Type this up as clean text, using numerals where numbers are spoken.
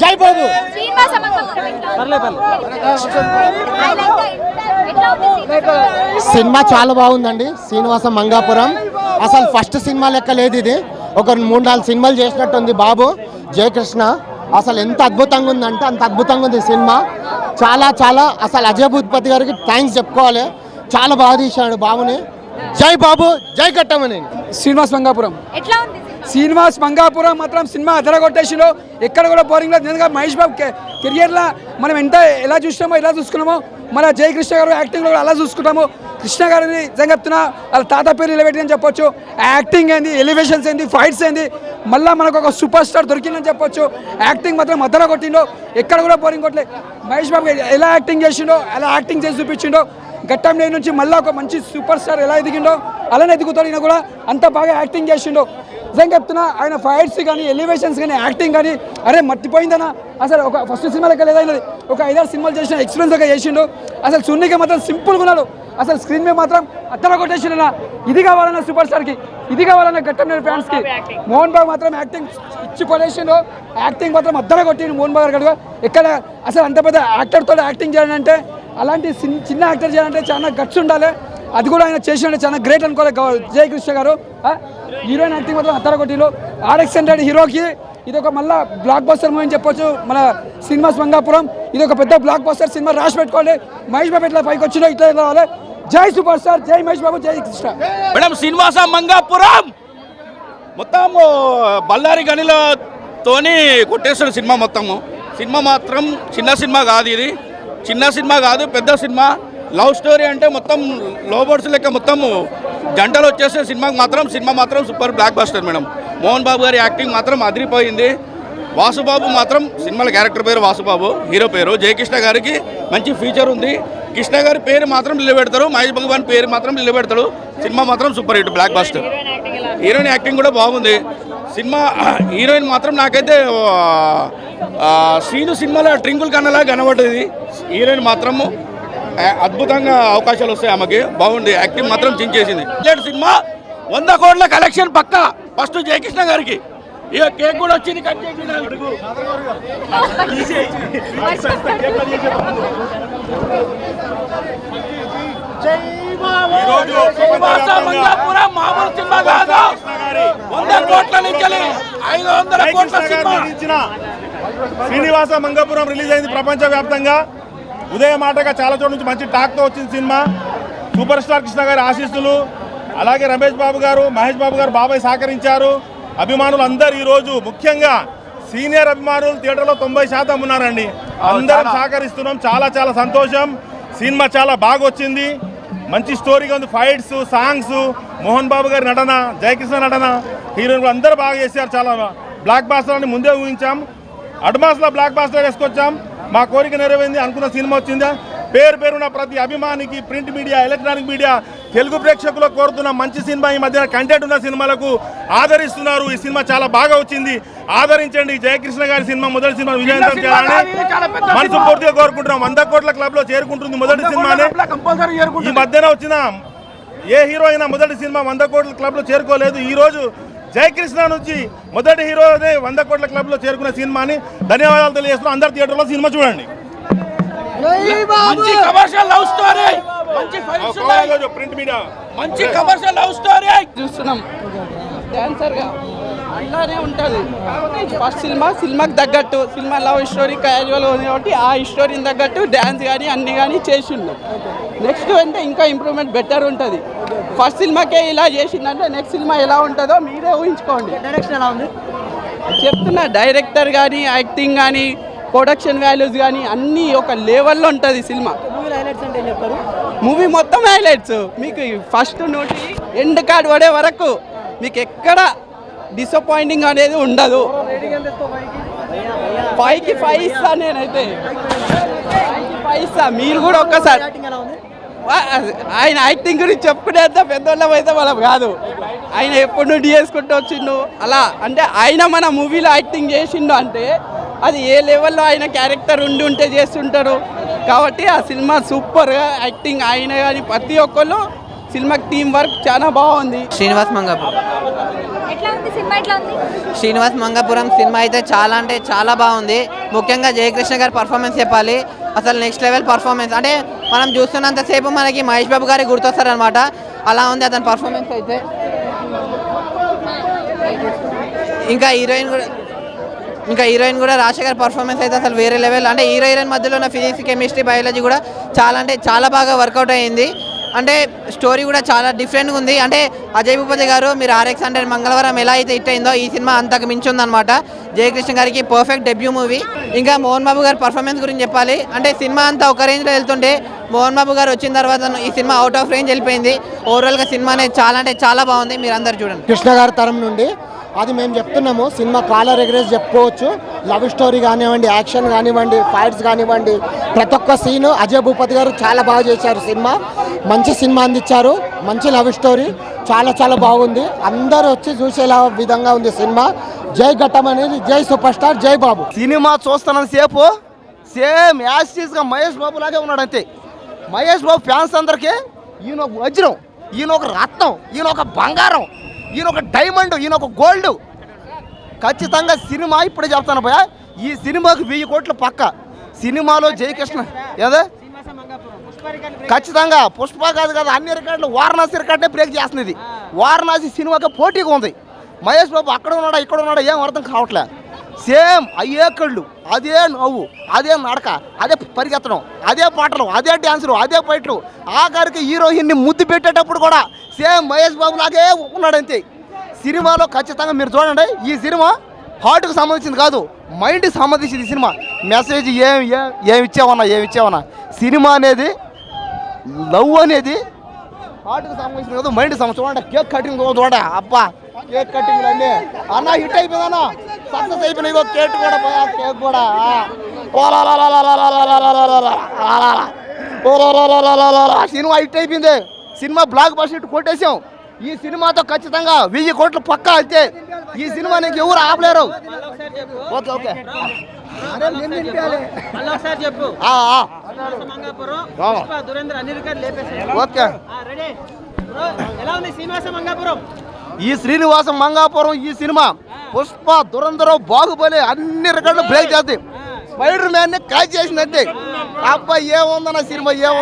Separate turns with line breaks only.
జై బాబు. సినిమా చాలా బాగుందండి. శ్రీనివాస మంగాపురం అసలు ఫస్ట్ సినిమా లెక్క లేదు ఇది. ఒక 3-4 సినిమాలు చేసినట్టుంది బాబు. జయకృష్ణ అసలు ఎంత అద్భుతంగా ఉందంటే అంత అద్భుతంగా ఉంది సినిమా. చాలా చాలా అసలు అజయ్ భూపతి గారికి థ్యాంక్స్ చెప్పుకోవాలి. చాలా బాగా తీశాడు బాబుని. జై బాబు, జై కట్టమని.
శ్రీనివాస్ మంగాపురం శ్రీనివాస్ మంగాపురం మాత్రం సినిమా అదరగొట్టేసిలో ఎక్కడ కూడా బోరింగ్ లేదు. నిజంగా మహేష్ బాబు కెరియర్లో మనం ఎంత ఎలా చూసినామో ఎలా చూసుకున్నామో మన జయకృష్ణ గారు యాక్టింగ్లో కూడా అలా చూసుకుంటాము. కృష్ణ గారిని నిజంగా చెప్తున్నా వాళ్ళ తాత పేరు నిలబెట్టి అని చెప్పొచ్చు. యాక్టింగ్ ఏంది, ఎలివేషన్స్ ఏంది, ఫైట్స్ ఏంది, మళ్ళీ మనకు ఒక సూపర్ స్టార్ దొరికిందని చెప్పొచ్చు. యాక్టింగ్ మాత్రం అద్దర కొట్టిండో, ఎక్కడ కూడా బోరింగ్ కొట్టలేదు. మహేష్ బాబు ఎలా యాక్టింగ్ చేసిండో అలా యాక్టింగ్ చేసి చూపించిండో. గట్టం లేని నుంచి మళ్ళీ ఒక మంచి సూపర్ స్టార్ ఎలా ఎదిగిండో అలానే ఎదుగుతాడు. ఈయన కూడా అంత బాగా యాక్టింగ్ చేసిండో. నిజంగా చెప్తున్నా ఆయన ఫైట్స్ కానీ ఎలివేషన్స్ కానీ యాక్టింగ్ కానీ అరే మర్చిపోయిందనా అసలు. ఒక ఫస్ట్ సినిమా లెక్క లేదా, ఒక 5-6 సినిమాలు చేసిన ఎక్స్పీరియన్స్ ఒక చేసిండు. అసలు సున్నిగా మాత్రం సింపుల్గా ఉన్నాడు. అసలు స్క్రీన్ మీద మాత్రం అత్తర కొట్టేసిండు. ఇది కావాలన్నా సూపర్ స్టార్కి, ఇది కావాలన్నా గట్టం లేని ఫ్యాన్స్కి. మోహన్ బాబు మాత్రం యాక్టింగ్ ఇచ్చి పడేసిండు. యాక్టింగ్ మాత్రం అద్దర కొట్టిండు మోహన్ బాబు గారు. ఎక్కడ అసలు అంత పెద్ద యాక్టర్తో యాక్టింగ్ చేయాలంటే, అలాంటి చిన్న యాక్టర్ చేయాలంటే చాలా గట్స్ ఉండాలి. అది కూడా ఆయన చేసినట్టు చాలా గ్రేట్ అనుకోవాలి జయకృష్ణ గారు. హీరోయిన్ యాక్టింగ్ మాత్రం అత్తర కొట్టిలో. RX100 హీరోకి ఇది ఒక మళ్ళీ బ్లాక్ బస్టర్ మూవీ అని చెప్పొచ్చు. మన శ్రీనివాస్ మంగాపురం ఇది ఒక పెద్ద బ్లాక్ బస్టర్ సినిమా. రాసి పెట్టుకోండి. మహేష్ బాబు ఇట్లా పైకి వచ్చినా ఇట్లా రావాలి. జై సూపర్ స్టార్, జై మహేష్ బాబు, జై కృష్ణ.
మేడం శ్రీనివాస మంగాపురం మొత్తం బళ్ళారి గనిలతోని కొట్టేస్తున్న సినిమా మొత్తము. సినిమా మాత్రం చిన్న సినిమా కాదు, ఇది చిన్న సినిమా కాదు, పెద్ద సినిమా. లవ్ స్టోరీ అంటే మొత్తం లోబర్డ్స్ లెక్క మొత్తం గంటలు వచ్చేసే సినిమా మాత్రం super blockbuster madam. Mohan Babu గారి యాక్టింగ్ మాత్రం అదిరిపోయింది. వాసుబాబు మాత్రం సినిమాల క్యారెక్టర్ పేరు వాసుబాబు, హీరో పేరు. జయకృష్ణ గారికి మంచి ఫీచర్ ఉంది. కృష్ణ గారి పేరు మాత్రం నిలబెడతారు, మహేష్ భగవాన్ పేరు మాత్రం నిలబెడతాడు. సినిమా మాత్రం super hit block buster. Heroine acting కూడా బాగుంది. సినిమా హీరోయిన్ మాత్రం నాకైతే శ్రీను సినిమాలో ట్రింకుల్ కన్నలా కనబడ్డది. హీరోయిన్ మాత్రము అద్భుతంగా అవకాశాలు వస్తాయి ఆమెకి. బాగుంది, యాక్టింగ్ మాత్రం చించేసింది. సినిమా 100 కోట్ల కలెక్షన్ పక్కా. ఫస్ట్ జయకృష్ణ గారికి ఇక కేక్ కూడా వచ్చింది, కట్ చేసి మామూలు సినిమా కాదు. 100 కోట్ల నుంచి 500 కోట్ల సినిమా.
శ్రీనివాస మంగాపురం రిలీజ్ అయింది ప్రపంచవ్యాప్తంగా. ఉదయం మాటగా చాలా చోట్ల నుంచి మంచి టాక్తో వచ్చింది సినిమా. సూపర్ స్టార్ కృష్ణ గారి ఆశీస్సులు, అలాగే రమేష్ బాబు గారు, మహేష్ బాబు గారు బాబాయ్ సహకరించారు. అభిమానులు అందరు ఈరోజు ముఖ్యంగా సీనియర్ అభిమానులు థియేటర్లో 90% ఉన్నారండి. అందరం సహకరిస్తున్నాం. చాలా చాలా సంతోషం. సినిమా చాలా బాగా వచ్చింది. మంచి స్టోరీగా ఉంది. ఫైట్స్, సాంగ్స్, మోహన్ బాబు గారి నటన, జయకృష్ణ నటన, హీరోయిన్లు అందరూ బాగా చేశారు. చాలా బ్లాక్ బాస్టర్ అని ముందే ఊహించాం. అడ్వాన్స్లో బ్లాక్ బాస్టర్ వేసుకొచ్చాం. మా కోరిక నెరవేరింది. అనుకున్న సినిమా వచ్చిందా. పేరున ప్రతి అభిమానికి, print media, electronic media, Telugu ప్రేక్షకులు కోరుతున్న మంచి సినిమా. ఈ మధ్యన కంటెంట్ ఉన్న సినిమాలకు ఆదరిస్తున్నారు. ఈ సినిమా చాలా బాగా వచ్చింది, ఆదరించండి. జయకృష్ణ గారి సినిమా మొదటి సినిమా విజయవంతం చేయాలని మనస్ఫూర్తిగా కోరుకుంటున్నాం. 100 కోట్ల క్లబ్ లో చేరుకుంటుంది మొదటి సినిమానే. ఈ మధ్యన వచ్చిన ఏ హీరో అయినా మొదటి సినిమా 100 కోట్ల క్లబ్ లో చేరుకోలేదు. ఈ రోజు జయకృష్ణ నుంచి మొదటి హీరోనే 100 కోట్ల క్లబ్ లో చేరుకున్న సినిమాని ధన్యవాదాలు తెలియజేస్తున్నాం. అందరు థియేటర్లో సినిమా చూడండి.
మంచి కమర్షియల్ లవ్ స్టోరీ, మంచి ఫైట్స్ ఉన్నాయి,
ప్రింట్ మీడియా
మంచి కమర్షియల్ లవ్ స్టోరీ
చూస్తున్నాం. డాన్సర్ గా అలానే ఉంటుంది. ఫస్ట్ సినిమాకి తగ్గట్టు సినిమా లవ్ స్టోరీ క్యాజువల్ ఉంది కాబట్టి ఆ స్టోరీని తగ్గట్టు డ్యాన్స్ కానీ అన్ని కానీ చేసిండు. నెక్స్ట్ అంటే ఇంకా ఇంప్రూవ్మెంట్ బెటర్ ఉంటుంది. ఫస్ట్ సినిమాకే ఇలా చేసిందంటే నెక్స్ట్ సినిమా ఎలా ఉంటుందో మీరే ఊహించుకోండి.
డైరెక్షన్ ఎలా ఉంది
చెప్తున్నా. డైరెక్టర్ కానీ, యాక్టింగ్ కానీ, ప్రొడక్షన్ వాల్యూస్ కానీ అన్నీ ఒక లెవెల్లో ఉంటుంది సినిమా. మూవీ మొత్తం హైలైట్స్. మీకు ఫస్ట్ నుండి ఎండ్ కార్డ్ పడే వరకు మీకు ఎక్కడ డిసప్పాయింటింగ్ అనేది ఉండదు. 5కి 5 ఇస్తా నేనైతే. 5కి 5 ఇస్తా. మీరు కూడా ఒక్కసారి ఆయన యాక్టింగ్ గురించి చెప్పుకునేంత పెద్దోళ్ళం అయితే మనం కాదు. ఆయన ఎప్పటి నుండి చేసుకుంటూ వచ్చిండు అలా. అంటే ఆయన మన మూవీలో యాక్టింగ్ చేసిండు అంటే అది ఏ లెవెల్లో ఆయన క్యారెక్టర్ ఉంటే చేస్తుంటారు. కాబట్టి ఆ సినిమా సూపర్గా యాక్టింగ్ ఆయన కానీ ప్రతి ఒక్కళ్ళు సినిమాకి టీం వర్క్ చాలా బాగుంది.
శ్రీనివాస్ మంగాపురం.
ఎట్లా ఉంది సినిమా? ఎట్లా ఉంది?
శ్రీనివాస్ మంగాపురం సినిమా అయితే చాలా అంటే చాలా బాగుంది. ముఖ్యంగా జయకృష్ణ గారి పర్ఫార్మెన్స్ చెప్పాలి. అసలు నెక్స్ట్ లెవెల్ పర్ఫార్మెన్స్. అంటే మనం చూస్తున్నంతసేపు మనకి మహేష్ బాబు గారికి గుర్తొస్తారనమాట. అలా ఉంది అతని పర్ఫార్మెన్స్ అయితే. ఇంకా హీరోయిన్ కూడా రాశి గారి పర్ఫార్మెన్స్ అయితే అసలు వేరే లెవెల్. అంటే హీరోయిన్ మధ్యలో ఉన్న ఫిజిక్స్, కెమిస్ట్రీ, బయాలజీ కూడా చాలా అంటే చాలా బాగా వర్కౌట్ అయ్యింది. అంటే స్టోరీ కూడా చాలా డిఫరెంట్గా ఉంది. అంటే అజయ్ భూపతి గారు మీరు RX 100 మంగళవారం ఎలా అయితే హిట్ అయిందో ఈ సినిమా అంతకు మించి ఉందన్నమాట. జయకృష్ణ గారికి పర్ఫెక్ట్ డెబ్యూ మూవీ. ఇంకా మోహన్ బాబు గారి పర్ఫార్మెన్స్ గురించి చెప్పాలి. అంటే సినిమా అంతా ఒక రేంజ్లో వెళ్తుంటే మోహన్ బాబు గారు వచ్చిన తర్వాత ఈ సినిమా అవుట్ ఆఫ్ రేంజ్ వెళ్ళిపోయింది. ఓవరాల్గా సినిమా అనేది చాలా అంటే చాలా బాగుంది. మీరు అందరు చూడండి.
కృష్ణ గారి తరం నుండి అది మేము చెప్తున్నాము. సినిమా కాలర్ ఎగరేసి చెప్పుకోవచ్చు. లవ్ స్టోరీ కానివ్వండి, యాక్షన్ కానివ్వండి, ఫైట్స్ కానివ్వండి, ప్రతి ఒక్క సీను అజయ్ భూపతి గారు చాలా బాగా చేశారు. సినిమా మంచి సినిమా అందించారు. మంచి లవ్ స్టోరీ చాలా చాలా బాగుంది. అందరూ వచ్చి చూసేలా విధంగా ఉంది సినిమా. జై ఘట్టం అనేది జై సూపర్ స్టార్ జై బాబు.
సినిమా చూస్తున్నంత సేపు సేమ్ యాస్టీస్గా మహేష్ బాబు లాగే ఉన్నాడు అంతే. మహేష్ బాబు ఫ్యాన్స్ అందరికీ ఈయన ఒక వజ్రం, ఈయన ఒక రత్నం, ఈయన ఒక బంగారం, ఈయన ఒక డైమండ్, ఈయన ఒక గోల్డ్. ఖచ్చితంగా సినిమా ఇప్పుడే చెప్తాను భయ, ఈ సినిమాకి 1000 కోట్లు పక్క. సినిమాలో జయకృష్ణ ఏదే ఖచ్చితంగా పుష్ప కాదు కదా, అన్ని రికార్డులు వారణాసి రికార్డునే బ్రేక్ చేస్తుంది. ఇది వారణాసి సినిమాకి పోటీగా ఉంది. మహేష్ బాబు అక్కడ ఉన్నాడా ఇక్కడ ఉన్నాడా ఏం అర్థం కావట్లే. సేమ్ అయ్యే కళ్ళు, అదే నవ్వు, అదే నడక, అదే పరిగెత్తడం, అదే పాటలు, అదే డ్యాన్సులు, అదే ఫైట్లు. ఆఖరికి హీరోయిన్ని ముద్దు పెట్టేటప్పుడు కూడా సేమ్ మహేష్ బాబు లాగే ఉన్నాడంతే. సినిమాలో ఖచ్చితంగా మీరు చూడండి, ఈ సినిమా హార్ట్కి సంబంధించింది కాదు, మైండ్కి సంబంధించింది. ఈ సినిమా మెసేజ్ ఏమి ఇచ్చావన్నా. సినిమా అనేది లవ్ అనేది హార్ట్కి సంబంధించింది కాదు, మైండ్కి సంబంధించి. చూడండి కేక్ కటింగ్ చూడండి, అబ్బా కేక్ కటింగ్లు అన్నీ అన్న హిట్ అయిపోయిందన్నా, సక్సెస్ అయిపోయినాయి. కేక్ కూడా పోయా, కేక్ కూడా సినిమా హిట్ అయిపోయింది. సినిమా బ్లాక్ బస్టర్ హిట్ కొట్టేసాం. ఈ సినిమాతో ఖచ్చితంగా 1000 కోట్లు పక్కా అంతే. ఈ సినిమా నీకు ఎవరు ఆపలేరు. Okay okay okay. ఈ శ్రీనివాస మంగాపురం ఈ సినిమా పుష్ప, దురంధరం, బాహుబలి అన్ని రికార్డులు బ్రేక్ చేస్తాయి. స్పైడర్ మ్యాన్ ని క్యాచ్ చేసినట్టే. అబ్బా ఏముందన్న సినిమా, ఏముందన్న.